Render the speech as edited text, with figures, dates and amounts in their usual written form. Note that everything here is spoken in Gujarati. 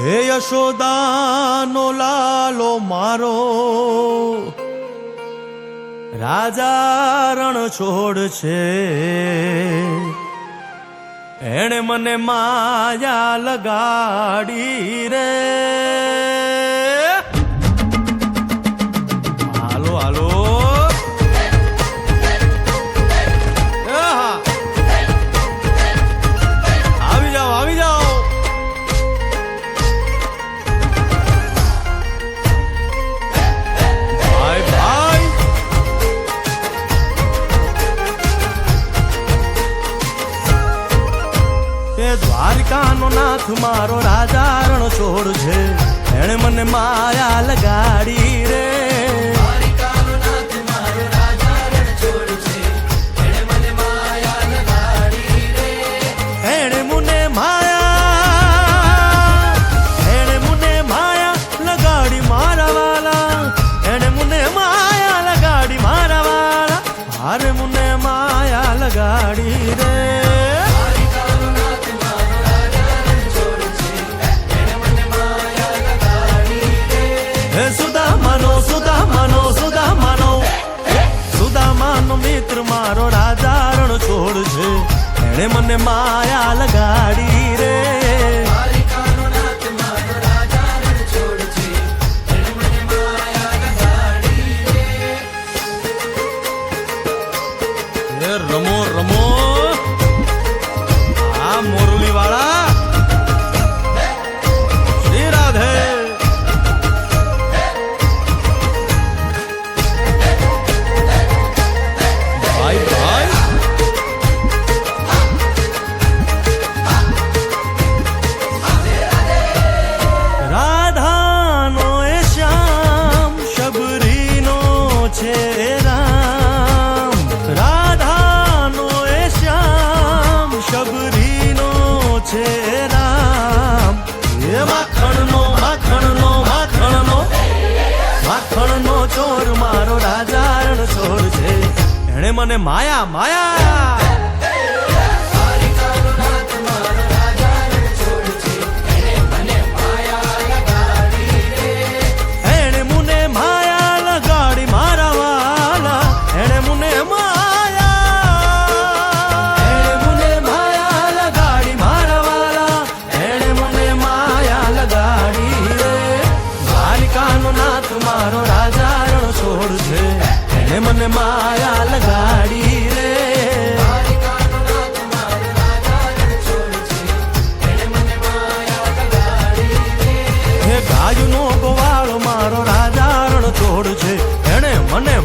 હે યશોદાનો લાલો મારો રાજા રણ છોડ છે, એણે મને માયા લગાડી રે. હાલો હાલો આવી જાઓ આવી જાઓ. ભાઈ ભાઈ તે દ્વારિકાનો નાથ મારો રાજા રણ છોડ છે, એણે મને માયા લગાડી રે. અરે મુને માયા લગાડી રે. હે સુદામાનો સુદામાનો સુદામાનો સુદામાનો મિત્ર મારો રાજા રણ છોડ છે, એણે મને માયા લગાડી રે. રમો રમો આ મોરલી વાળા શ્રી રાધે. ભાઈ ભાઈ રાધાનો એ શ્યામ શબરીનો છે શબરીનો છે રામ. એ માખણનો માખણનો માખણનો માખણનો ચોર મારો રાજા રણ છોડ છે, એણે મને માયા માયા. એણે મુને માયા લગાડી મારા વાલા, એણે મુને મારો રાજા રણ છોડ છે, એને મને માયા લગાડી રે. હે ગાયનો ગોવાળો મારો રાજા રણ છોડ છે, એને મને